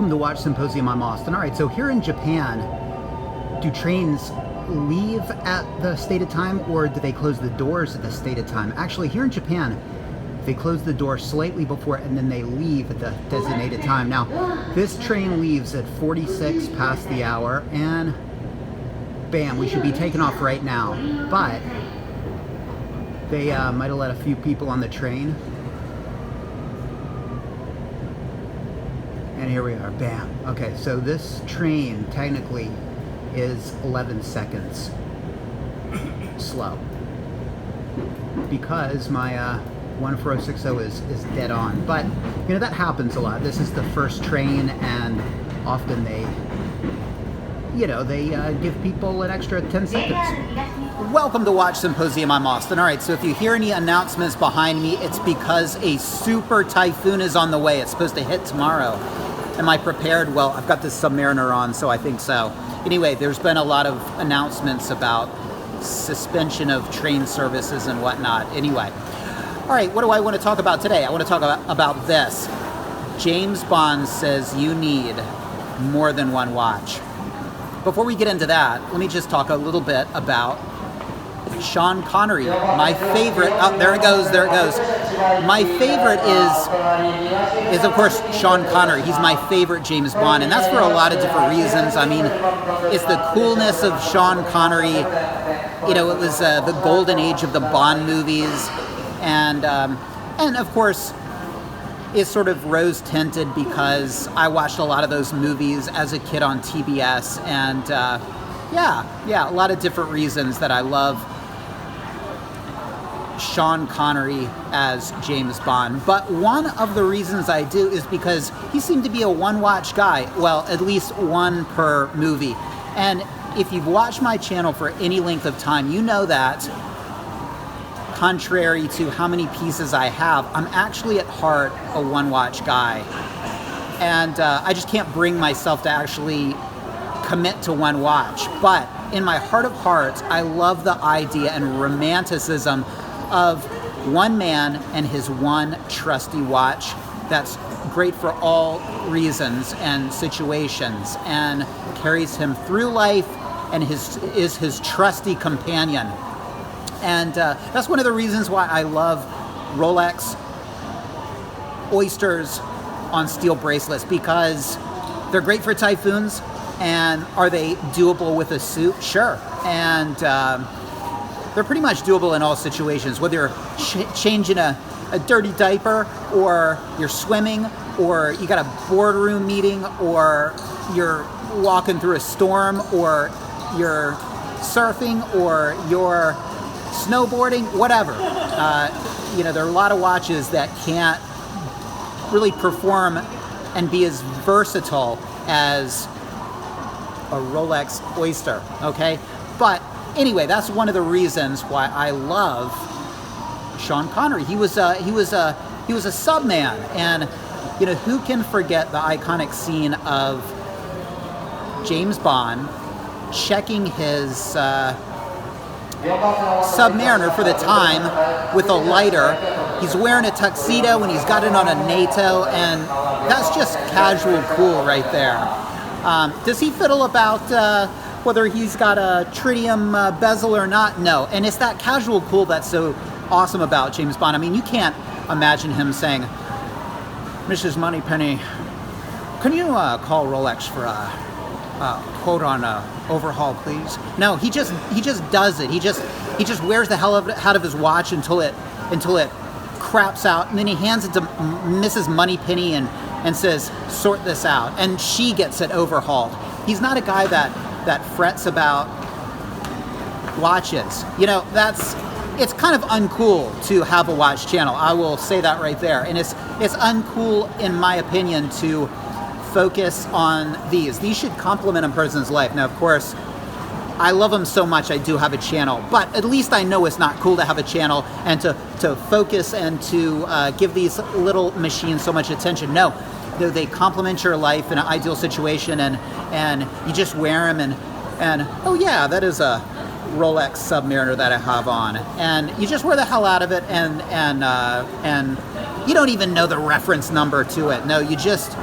Welcome to Watch Symposium. I'm Austin. All right, so here in Japan, do trains leave at the stated time, or do they close the doors at the stated time? Actually, here in Japan, they close the door slightly before and then they leave at the designated time. Now, this train leaves at 46 past the hour, and bam, we should be taking off right now. But they might have let a few people on the train. And here we are, bam. Okay, so this train technically is 11 seconds slow because my 14060 is dead on. But, you know, that happens a lot. This is the first train, and often they, you know, they give people an extra 10 seconds. Welcome to Watch Symposium. I'm Austin. All right, so if you hear any announcements behind me, it's because a super typhoon is on the way. It's supposed to hit tomorrow. Am I prepared? Well, I've got this Submariner on, so I think so. Anyway, there's been a lot of announcements about suspension of train services and whatnot. Anyway, all right, what do I want to talk about today? I want to talk about this. James Bond says you need more than one watch. Before we get into that, let me just talk a little bit about Sean Connery, my favorite. Oh, there it goes. My favorite is of course Sean Connery. He's my favorite James Bond, and that's for a lot of different reasons. I mean, it's the coolness of Sean Connery. You know, it was the golden age of the Bond movies, and of course, it's sort of rose tinted because I watched a lot of those movies as a kid on TBS, and yeah, a lot of different reasons that I love Sean Connery as James Bond. But one of the reasons I do is because he seemed to be a one-watch guy. Well, at least one per movie. And if you've watched my channel for any length of time, you know that, contrary to how many pieces I have, I'm actually at heart a one-watch guy. And I just can't bring myself to actually commit to one watch. But in my heart of hearts, I love the idea and romanticism of one man and his one trusty watch that's great for all reasons and situations and carries him through life and is his trusty companion. And that's one of the reasons why I love Rolex Oysters on steel bracelets, because they're great for typhoons. And are they doable with a suit? Sure. And they're pretty much doable in all situations, whether you're changing a dirty diaper, or you're swimming, or you got a boardroom meeting, or you're walking through a storm, or you're surfing, or you're snowboarding, whatever. You know, there are a lot of watches that can't really perform and be as versatile as a Rolex Oyster, okay? But anyway, that's one of the reasons why I love Sean Connery. He was a subman, and you know, who can forget the iconic scene of James Bond checking his Submariner for the time with a lighter. He's wearing a tuxedo and he's got it on a NATO, and that's just casual cool right there. Does he fiddle about whether he's got a tritium bezel or not? No. And it's that casual cool that's so awesome about James Bond. I mean, you can't imagine him saying, "Mrs. Moneypenny, can you call Rolex for a quote on overhaul, please?" No, he just does it. He just wears the hell out of his watch until it craps out, and then he hands it to Mrs. Moneypenny and says, "Sort this out," and she gets it overhauled. He's not a guy that frets about watches. You know, it's kind of uncool to have a watch channel. I will say that right there. And it's uncool, in my opinion, to focus on these. These should complement a person's life. Now, of course, I love them so much I do have a channel, but at least I know it's not cool to have a channel and to focus and to give these little machines so much attention. No, they complement your life in an ideal situation, and you just wear them, and oh yeah, that is a Rolex Submariner that I have on, and you just wear the hell out of it, and you don't even know the reference number to it. No, you just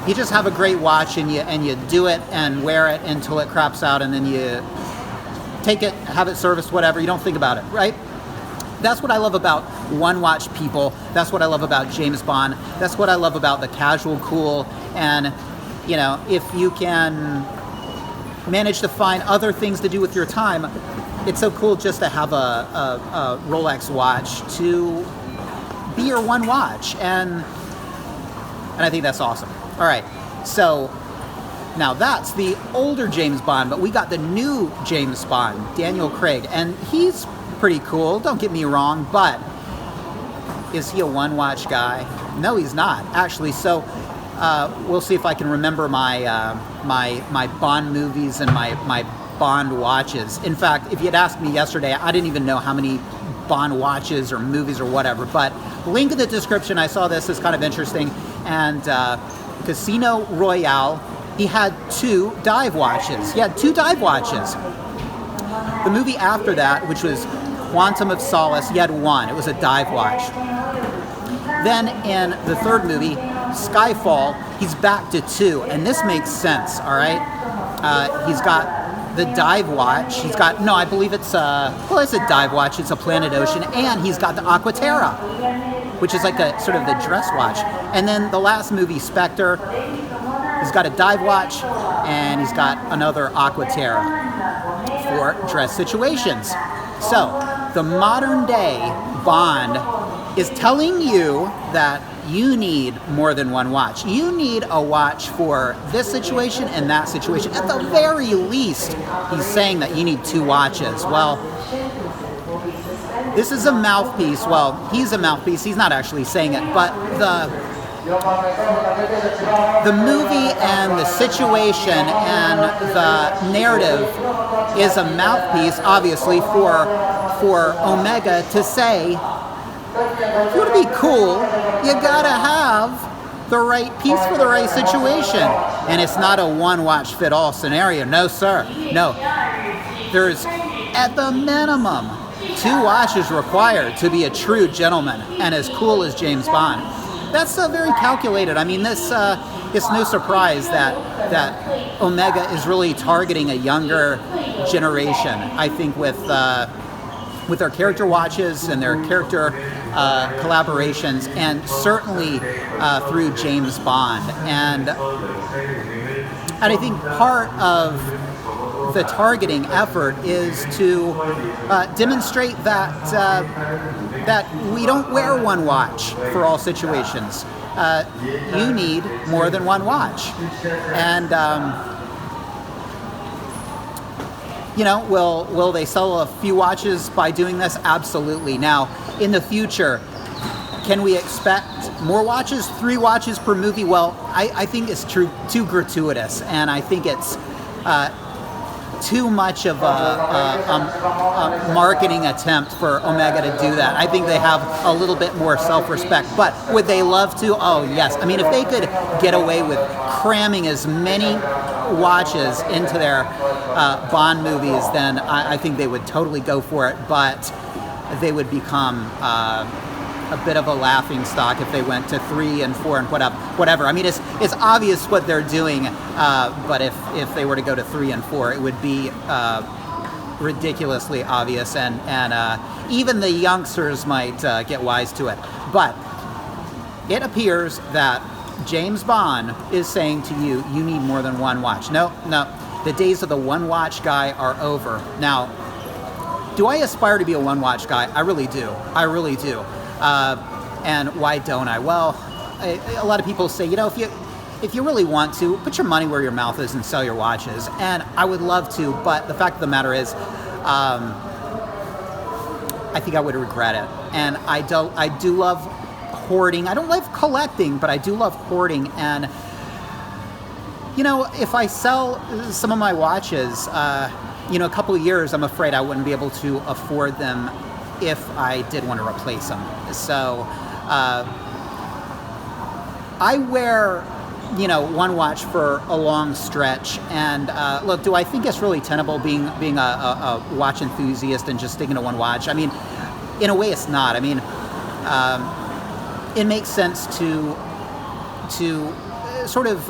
you just have a great watch and you do it and wear it until it craps out, and then you take it, have it serviced, whatever. You don't think about it, right? That's what I love about one watch people. That's what I love about James Bond. That's what I love about the casual cool. And, you know, if you can manage to find other things to do with your time, it's so cool just to have a Rolex watch to be your one watch. And I think that's awesome. All right, so now that's the older James Bond, but we got the new James Bond, Daniel Craig, and he's pretty cool, don't get me wrong, but is he a one watch guy? No, he's not, actually. So we'll see if I can remember my my Bond movies and my Bond watches. In fact, if you had asked me yesterday, I didn't even know how many Bond watches or movies or whatever, but link in the description. I saw this, is kind of interesting. And Casino Royale, he had 2 dive watches. He had 2 dive watches. The movie after that, which was Quantum of Solace, he had 1. It was a dive watch. Then in the third movie, Skyfall, he's back to 2, and this makes sense, all right? He's got the dive watch. He's got, no, I believe it's it's a dive watch. It's a Planet Ocean, and he's got the Aquaterra, which is like a sort of the dress watch. And then the last movie, Spectre, he's got a dive watch, and he's got another Aquaterra for dress situations. So the modern day Bond is telling you that you need more than one watch. You need a watch for this situation and that situation. At the very least, he's saying that you need 2 watches. Well, this is a mouthpiece. Well, he's a mouthpiece. He's not actually saying it, but the movie and the situation and the narrative is a mouthpiece, obviously, for Omega to say, if you want to be cool, you gotta have the right piece for the right situation. And it's not a one-watch-fit-all scenario. No, sir. No. There's, at the minimum, 2 watches required to be a true gentleman and as cool as James Bond. That's very calculated. I mean, this it's no surprise that Omega is really targeting a younger generation. I think with their character watches and their character collaborations, and certainly through James Bond. And I think part of the targeting effort is to demonstrate that we don't wear one watch for all situations. You need more than one watch. And will they sell a few watches by doing this? Absolutely. Now, in the future, can we expect more watches? 3 watches per movie? Well, I think it's too gratuitous, and I think it's too much of a marketing attempt for Omega to do that. I think they have a little bit more self-respect. But would they love to? Oh, yes. I mean, if they could get away with cramming as many watches into their Bond movies, then I think they would totally go for it. But they would become a bit of a laughing stock if they went to 3 and 4 and whatever. I mean, it's obvious what they're doing, but if they were to go to 3 and 4, it would be ridiculously obvious, and even the youngsters might get wise to it. But it appears that James Bond is saying to you, you need more than one watch. No, the days of the one watch guy are over. Now, do I aspire to be a one watch guy? I really do. And why don't I? Well, a lot of people say, if you really want to, put your money where your mouth is and sell your watches. And I would love to, but the fact of the matter is, I think I would regret it. And I do love hoarding. I don't love collecting, but I do love hoarding. And if I sell some of my watches, a couple of years, I'm afraid I wouldn't be able to afford them if I did want to replace them. So I wear, one watch for a long stretch. And look, do I think it's really tenable being a watch enthusiast and just sticking to one watch? I mean, in a way, it's not. I mean, it makes sense to sort of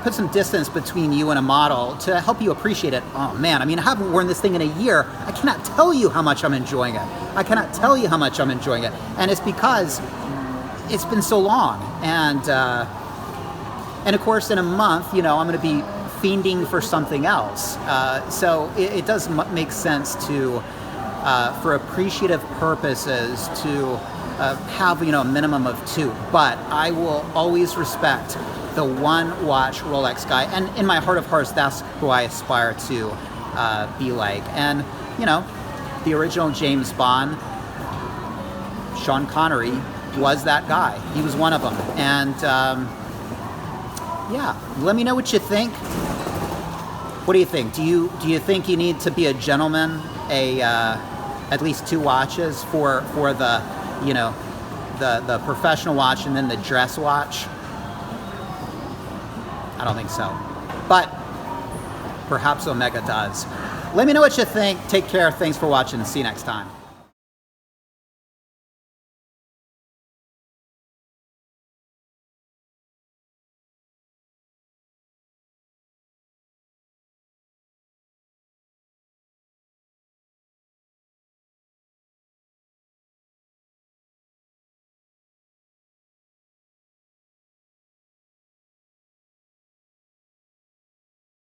put some distance between you and a model to help you appreciate it. Oh man, I mean, I haven't worn this thing in a year. I cannot tell you how much I'm enjoying it. I cannot tell you how much I'm enjoying it. And it's because it's been so long. And of course, in a month, I'm going to be fiending for something else. So it does make sense to, for appreciative purposes, to have a minimum of 2. But I will always respect the one watch Rolex guy, and in my heart of hearts, that's who I aspire to be like. And the original James Bond, Sean Connery, was that guy. He was one of them. And yeah, let me know what you think. What do you think? Do you think you need to be a gentleman, at least 2 watches for the the professional watch and then the dress watch? I don't think so, but perhaps Omega does. Let me know what you think. Take care. Thanks for watching. See you next time.